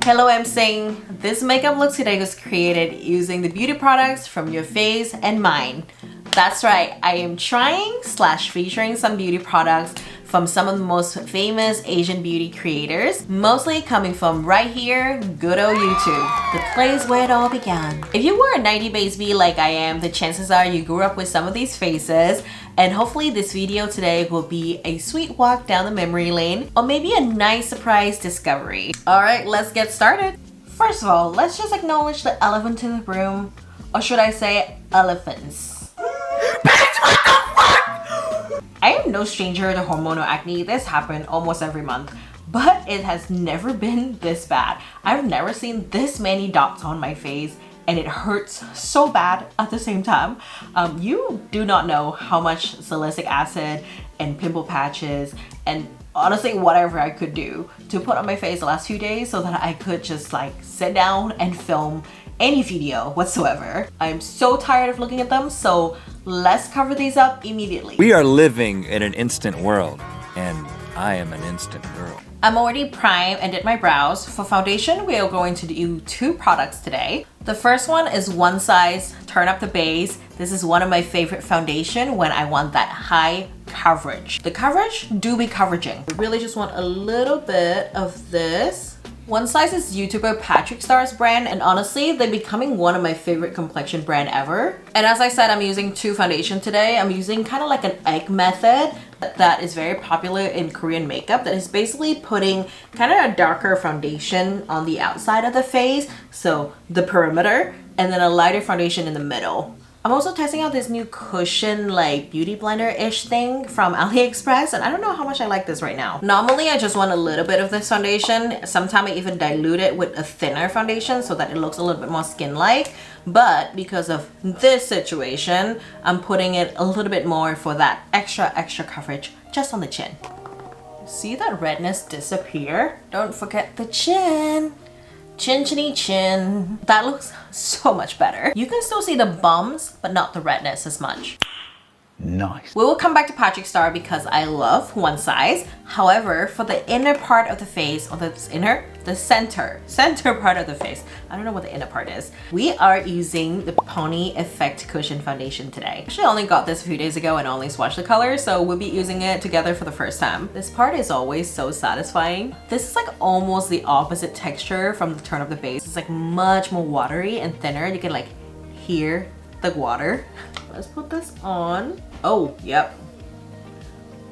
Hello, I'm Sing. This makeup look today was created using the beauty products from your face and mine. That's right, I am trying / featuring some beauty products from some of the most famous Asian beauty creators, mostly coming from right here, good old YouTube, the place where it all began. If you were a 90s baby like I am, the chances are you grew up with some of these faces, and hopefully this video today will be a sweet walk down the memory lane, or maybe a nice surprise discovery. Alright, let's get started. First of all, let's just acknowledge the elephant in the room, or should I say elephants. I am no stranger to hormonal acne. This happened almost every month, but it has never been this bad. I've never seen this many dots on my face, and it hurts so bad at the same time. You do not know how much salicylic acid and pimple patches and honestly whatever I could do to put on my face the last few days so that I could just like sit down and film any video whatsoever. I'm so tired of looking at them, so let's cover these up immediately. We are living in an instant world, and I am an instant girl. I'm already primed and did my brows. For foundation, we are going to do 2 products today. The first one is One Size Turn Up the Base. This is one of my favorite foundation when I want that high coverage. The coverage do be coveraging. I really just want a little bit of this. One Size is YouTuber Patrick Starr's brand, and honestly, they're becoming one of my favorite complexion brand ever. And as I said, I'm using 2 foundation today. I'm using kind of like an egg method that is very popular in Korean makeup, that is basically putting kind of a darker foundation on the outside of the face, so the perimeter, and then a lighter foundation in the middle. I'm also testing out this new cushion like beauty blender-ish thing from AliExpress, and I don't know how much I like this right now. Normally I just want a little bit of this foundation. Sometimes I even dilute it with a thinner foundation so that it looks a little bit more skin-like, but because of this situation, I'm putting it a little bit more for that extra coverage just on the chin. See that redness disappear? Don't forget the chin. Chin chinny chin. That looks so much better. You can still see the bumps, but not the redness as much. Nice. We will come back to Patrick Starr because I love One Size. However, for the inner part of the face, or the center part of the face, I don't know what the inner part is, we are using the Pony Effect Cushion Foundation today. Actually, I only got this a few days ago and only swatched the color, so we'll be using it together for the first time. This part is always so satisfying. This is like almost the opposite texture from the Turn Up the Base. It's like much more watery and thinner. You can like hear the water. Let's put this on. Oh, yep.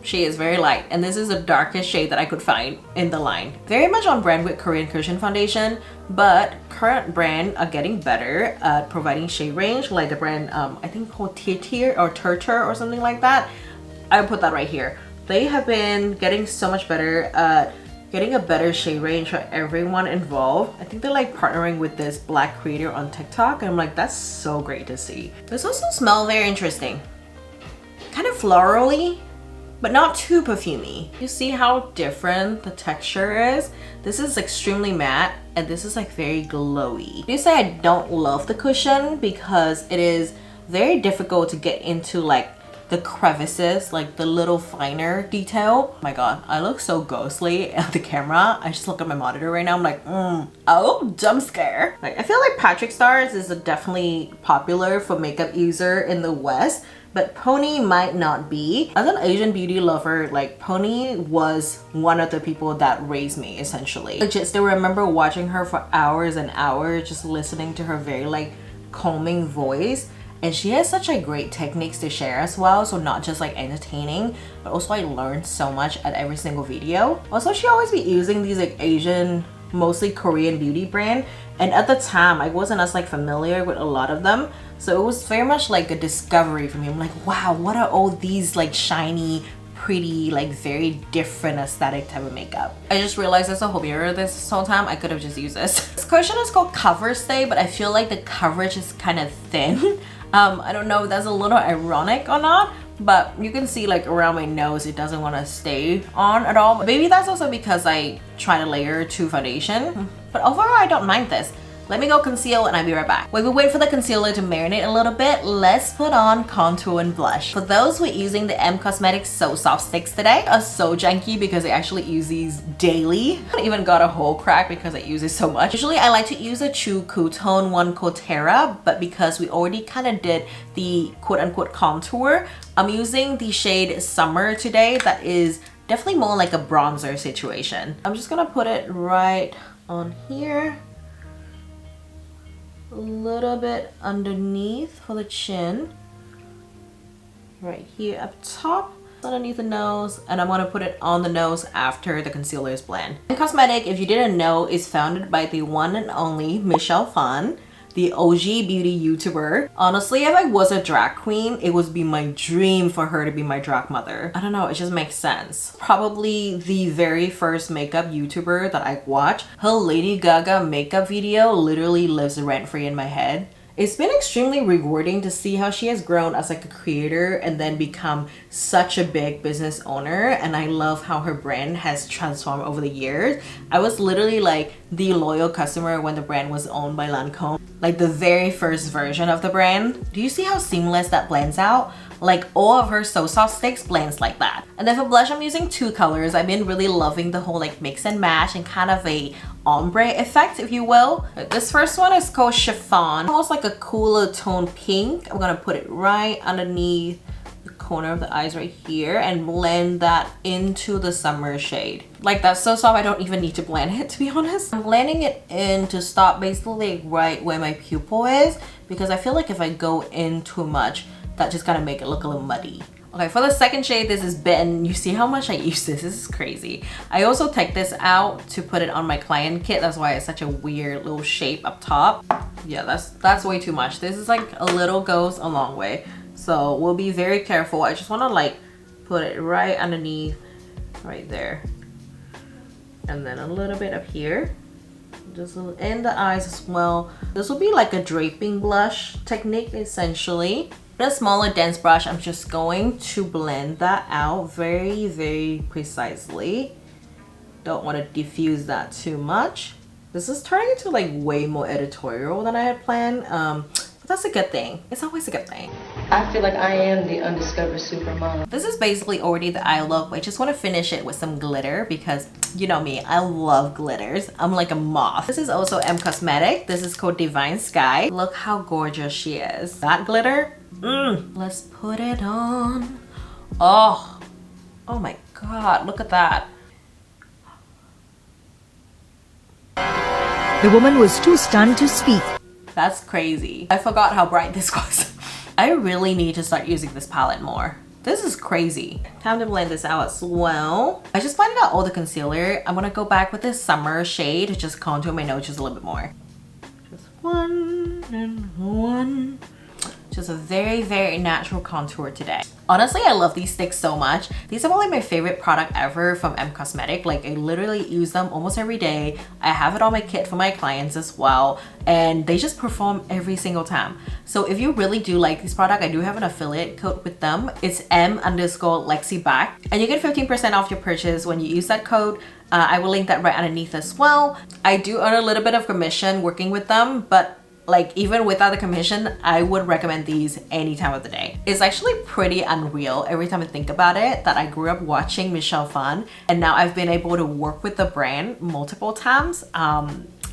Shade is very light, and this is the darkest shade that I could find in the line. Very much on brand with Korean cushion foundation, but current brand are getting better at providing shade range, like the brand I think called Tier or Turtur or something like that. I put that right here. They have been getting so much better at getting a better shade range for everyone involved. I think they're like partnering with this black creator on TikTok, and I'm like, that's so great to see. This also smells very interesting. Kind of florally, but not too perfumey. You see how different the texture is? This is extremely matte, and this is like very glowy. You say I don't love the cushion because it is very difficult to get into like the crevices, like the little finer detail. Oh my god, I look so ghostly at the camera. I just look at my monitor right now, I'm like, oh, jump scare. Like, I feel like Patrick Starr's is definitely popular for makeup user in the West, but Pony might not be. As an Asian beauty lover, like Pony was one of the people that raised me essentially. I just still remember watching her for hours and hours, just listening to her very like calming voice. And she has such like great techniques to share as well, so not just like entertaining, but also I learned so much at every single video. Also, she always be using these like Asian, mostly Korean beauty brand, and at the time I wasn't as like familiar with a lot of them, so it was very much like a discovery for me. I'm like, wow, what are all these like shiny, pretty, like very different aesthetic type of makeup. I just realized there's a whole mirror this whole time. I could have just used this. This cushion is called Coverstay, but I feel like the coverage is kind of thin. I don't know if that's a little ironic or not, but you can see like around my nose it doesn't want to stay on at all. Maybe that's also because I try to layer 2 foundation, but overall I don't mind this. Let me go conceal and I'll be right back. While we wait for the concealer to marinate a little bit, let's put on contour and blush. For those who are using the M Cosmetics So Soft Sticks today, are so janky because I actually use these daily. I even got a whole crack because I use it so much. Usually I like to use a True Cool Tone 1 Cotera, but because we already kind of did the quote-unquote contour, I'm using the shade Summer today. That is definitely more like a bronzer situation. I'm just gonna put it right on here. A little bit underneath for the chin, right here up top, underneath the nose, and I'm gonna put it on the nose after the concealer is blend. M Cosmetic, if you didn't know, is founded by the one and only Michelle Phan, the OG beauty YouTuber. Honestly, if I was a drag queen, it would be my dream for her to be my drag mother. I don't know, it just makes sense. Probably the very first makeup YouTuber that I watched. Her Lady Gaga makeup video literally lives rent-free in my head. It's been extremely rewarding to see how she has grown as like a creator and then become such a big business owner, and I love how her brand has transformed over the years. I was literally like the loyal customer when the brand was owned by Lancome, like the very first version of the brand. Do you see how seamless that blends out? Like all of her So Soft Sticks blends like that. And then for blush, I'm using two colors. I've been really loving the whole like mix and match and kind of a ombre effect, if you will. This first one is called Chiffon, almost like a cooler tone pink. I'm gonna put it right underneath the corner of the eyes right here and blend that into the summer shade. Like that's so soft I don't even need to blend it, to be honest. I'm blending it in to stop basically right where my pupil is, because I feel like if I go in too much, that just gonna make it look a little muddy. Okay, for the second shade, this is Bitten. You see how much I use this? This is crazy. I also take this out to put it on my client kit. That's why it's such a weird little shape up top. Yeah, that's way too much. This is like a little goes a long way. So we'll be very careful. I just wanna like put it right underneath, right there. And then a little bit up here. Just in the eyes as well. This will be like a draping blush technique essentially. With a smaller dense brush, I'm just going to blend that out very, very precisely. Don't want to diffuse that too much. This is turning into like way more editorial than I had planned, but that's a good thing. It's always a good thing. I feel like I am the undiscovered supermodel. This is basically already the eye look, but I just want to finish it with some glitter because you know me, I love glitters. I'm like a moth. This is also M Cosmetic. This is called Divine Sky. Look how gorgeous she is. That glitter, let's put it on. Oh my god, look at that. The woman was too stunned to speak. That's crazy. I forgot how bright this was. I really need to start using this palette more. This is crazy. Time to blend this out as well. I just blended out all the concealer. I'm gonna go back with this summer shade to just contour my nose just a little bit more. Just one and one. Just a very, very natural contour today. Honestly, I love these sticks so much. These are probably my favorite product ever from M Cosmetic. Like I literally use them almost every day. I have it on my kit for my clients as well. And they just perform every single time. So if you really do like this product, I do have an affiliate code with them. It's M_LexiBack. And you get 15% off your purchase when you use that code. I will link that right underneath as well. I do earn a little bit of commission working with them, but like even without the commission, I would recommend these any time of the day. It's actually pretty unreal every time I think about it that I grew up watching Michelle Phan and now I've been able to work with the brand multiple times.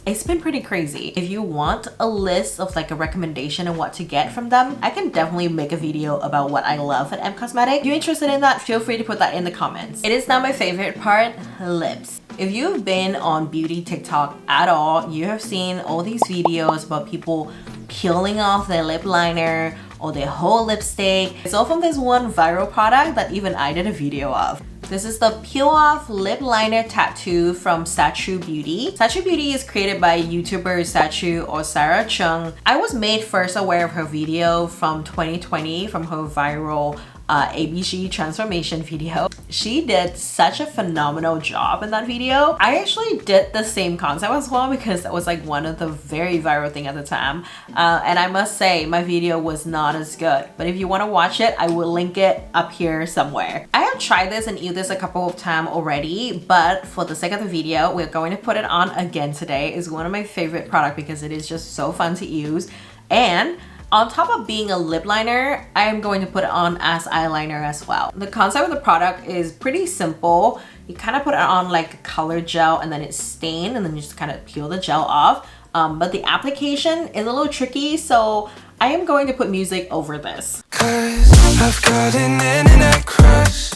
It's been pretty crazy. If you want a list of like a recommendation on what to get from them, I can definitely make a video about what I love at M Cosmetic. If you're interested in that, feel free to put that in the comments. It is now my favorite part, lips. If you've been on beauty TikTok at all, you have seen all these videos about people peeling off their lip liner or their whole lipstick. It's all from this one viral product that even I did a video of. This is the Peel Off Lip Liner Tattoo from Statue Beauty. Statue Beauty is created by YouTuber Statue or Sarah Chung. I was made first aware of her video from 2020 from her viral ABC transformation video. She did such a phenomenal job in that video. I actually did the same concept as well because that was like one of the very viral thing at the time. And I must say my video was not as good. But if you want to watch it, I will link it up here somewhere. I have tried this and used this a couple of times already, but for the sake of the video, we're going to put it on again today. It's one of my favorite products because it is just so fun to use. And on top of being a lip liner, I am going to put it on as eyeliner as well. The concept of the product is pretty simple. You kind of put it on like a color gel and then it's stained and then you just kind of peel the gel off. But the application is a little tricky, so I am going to put music over this. 'Cause I've got an internet crush.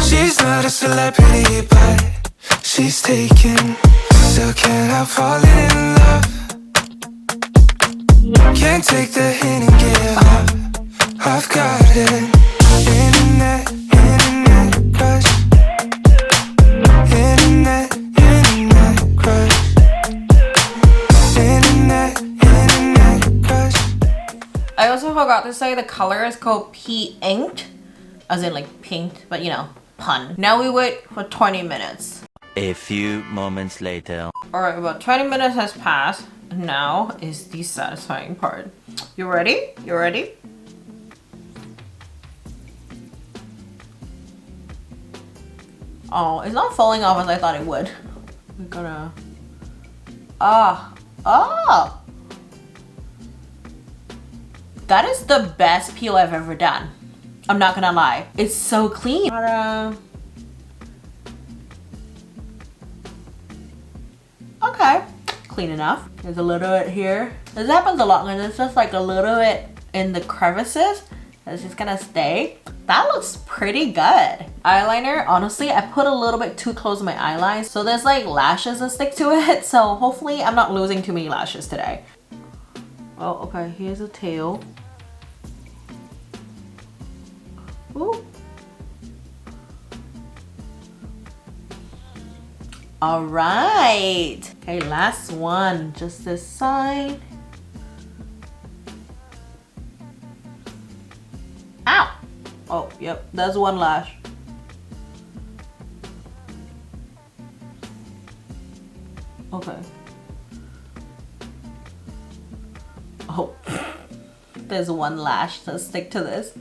She's not a celebrity, but she's taken. Still can't help falling in love. Can't take the hint and give up. I've got it. Internet crush. Internet crush. Internet crush. I also forgot to say the color is called P-Inked, as in like pink, but you know, pun. Now we wait for 20 minutes. A few moments later. Alright, about 20 minutes has passed. Now is the satisfying part. You ready? You ready? Oh, it's not falling off as I thought it would. We're gonna... That is the best peel I've ever done. I'm not gonna lie. It's so clean. Okay. Clean enough. There's a little bit here. This happens a lot when it's just like a little bit in the crevices. It's just gonna stay. That looks pretty good. Eyeliner, honestly, I put a little bit too close to my eyeline, so there's like lashes that stick to it. So hopefully I'm not losing too many lashes today. Oh, okay, here's a tail. Ooh. All right. Okay, last one. Just this side. Ow! Oh, yep, that's one lash. Okay. Oh, there's one lash. Let's stick to this.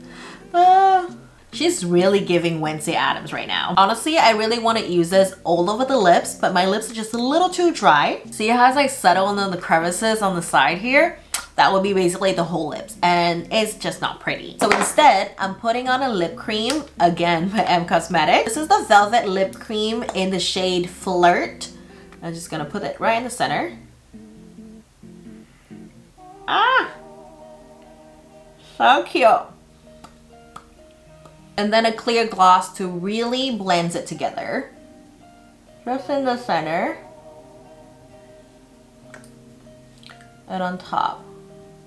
She's really giving Wednesday Addams right now. Honestly, I really want to use this all over the lips, but my lips are just a little too dry. See how it's like settled on the crevices on the side here? That would be basically the whole lips, and it's just not pretty. So instead, I'm putting on a lip cream, again by M Cosmetics. This is the Velvet Lip Cream in the shade Flirt. I'm just gonna put it right in the center. Ah! So cute. And then a clear gloss to really blend it together. Just in the center. And on top.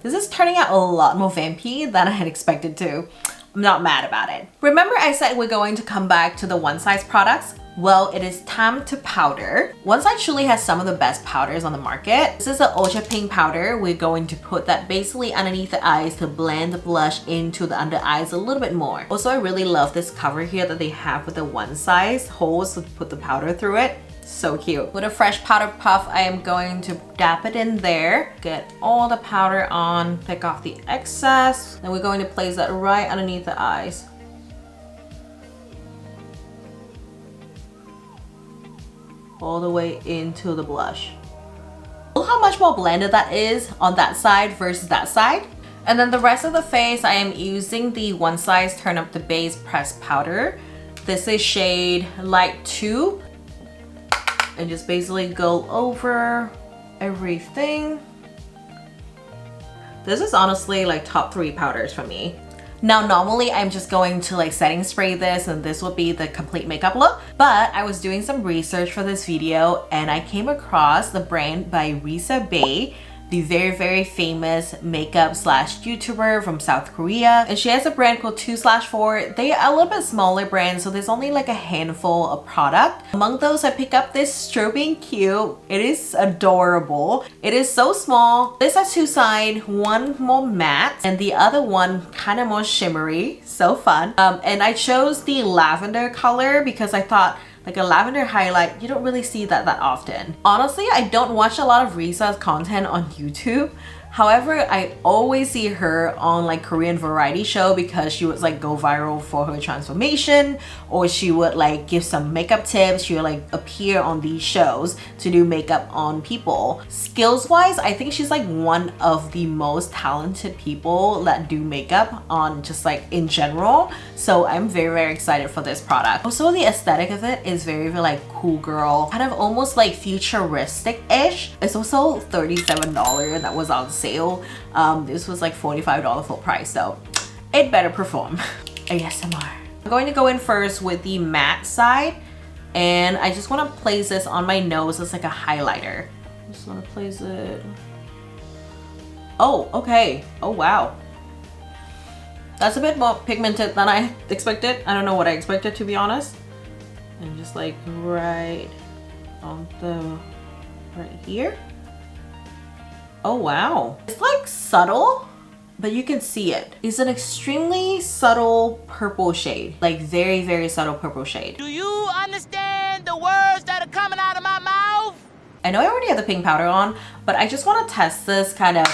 This is turning out a lot more vampy than I had expected to. I'm not mad about it. Remember I said we're going to come back to the One Size products? Well, it is time to powder. One Size truly has some of the best powders on the market. This is an Ultra Pink powder. We're going to put that basically underneath the eyes to blend the blush into the under eyes a little bit more. Also, I really love this cover here that they have with the One Size holes to put the powder through it. So cute. With a fresh powder puff, I am going to dab it in there. Get all the powder on, pick off the excess. Then we're going to place that right underneath the eyes. All the way into the blush. Look how much more blended that is on that side versus that side. And then the rest of the face, I am using the One Size Turn Up the Base Pressed Powder. This is shade Light 2. And just basically go over everything. This is honestly like top 3 powders for me. Now normally I'm just going to like setting spray this and this would be the complete makeup look, but I was doing some research for this video and I came across the brand by Risa Bay. the very famous makeup slash YouTuber from South Korea, and she has a brand called 2/4. They are a little bit smaller brand, so there's only like a handful of product. Among those, I pick up this Strobing Cube. It is adorable. It is so small. This has two sides, one more matte and the other one kind of more shimmery. So fun. And I chose the lavender color because I thought like a lavender highlight, you don't really see that often. Honestly, I don't watch a lot of Risa's content on YouTube. However, I always see her on like Korean variety show because she would like go viral for her transformation, or she would like give some makeup tips. She would like appear on these shows to do makeup on people. Skills wise, I think she's like one of the most talented people that do makeup on just like in general. So I'm very excited for this product. Also, the aesthetic of it is very like cool girl, kind of almost like futuristic-ish. It's also $37 that was on sale. This was like $45 full price, so it better perform. ASMR. I'm going to go in first with the matte side, and I just want to place this on my nose as like a highlighter. Just want to place it. Oh, okay. Oh wow, that's a bit more pigmented than I expected. I don't know what I expected, to be honest. And just like right on the right here. Oh wow, it's like subtle, but you can see it. It's an extremely subtle purple shade, like very subtle purple shade. Do you understand the words that are coming out of my mouth? I know I already have the pink powder on, but I just want to test this kind of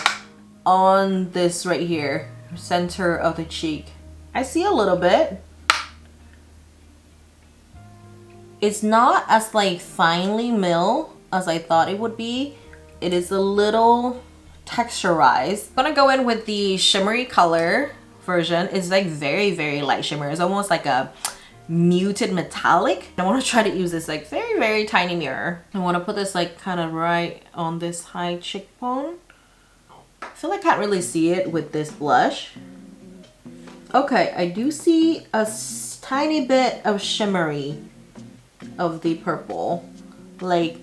on this right here, center of the cheek. I see a little bit. It's not as like finely milled as I thought it would be. It is a little texturized. I'm gonna go in with the shimmery color version. It's like very light shimmer. It's almost like a muted metallic. I want to try to use this like very tiny mirror. I want to put this like kind of right on this high cheekbone. I feel like I can't really see it with this blush. Okay, I do see a tiny bit of shimmery of the purple, like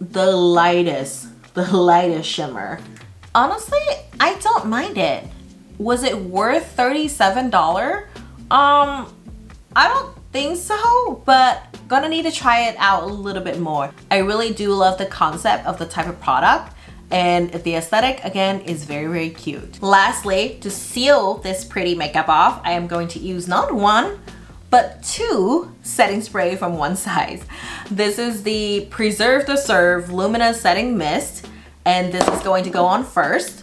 the lightest shimmer. Honestly, I don't mind it. Was it worth $37? I don't think so, but gonna need to try it out a little bit more. I really do love the concept of the type of product, and the aesthetic again is very cute. Lastly, to seal this pretty makeup off, I am going to use not one but two setting spray from One Size. This is the Preserve to Serve Luminous Setting Mist, and this is going to go on first.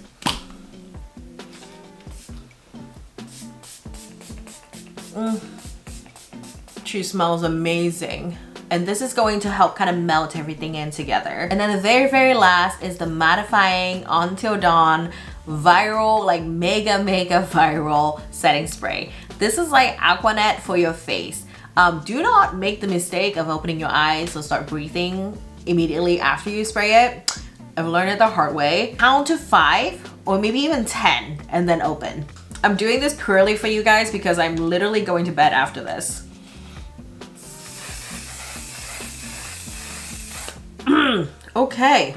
She smells amazing. And this is going to help kind of melt everything in together. And then the very last is the mattifying Until Dawn viral, like mega viral setting spray. This is like Aquanet for your face. Do not make the mistake of opening your eyes or start breathing immediately after you spray it. I've learned it the hard way. Count to 5 or maybe even 10 and then open. I'm doing this purely for you guys because I'm literally going to bed after this. Okay,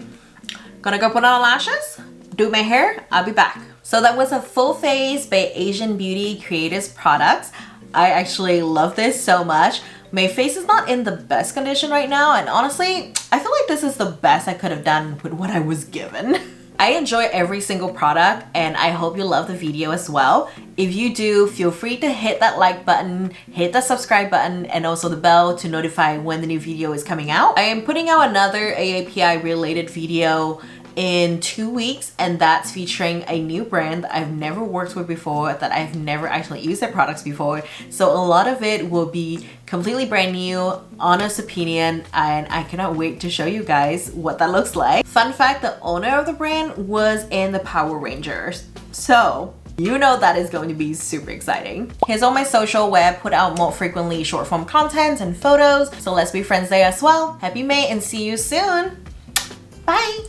gonna go put on lashes, do my hair, I'll be back. So that was a full face by Asian Beauty Creatives products. I actually love this so much. My face is not in the best condition right now, and honestly, I feel like this is the best I could have done with what I was given. I enjoy every single product, and I hope you love the video as well. If you do, feel free to hit that like button, hit the subscribe button, and also the bell to notify when the new video is coming out. I am putting out another AAPI related video in 2 weeks, and that's featuring a new brand that I've never worked with before, that I've never actually used their products before. So a lot of it will be completely brand new, honest opinion, and I cannot wait to show you guys what that looks like. Fun fact, the owner of the brand was in the Power Rangers, so you know that is going to be super exciting. Here's all my social where I put out more frequently short form content and photos, so let's be friends there as well. Happy May and see you soon. Bye!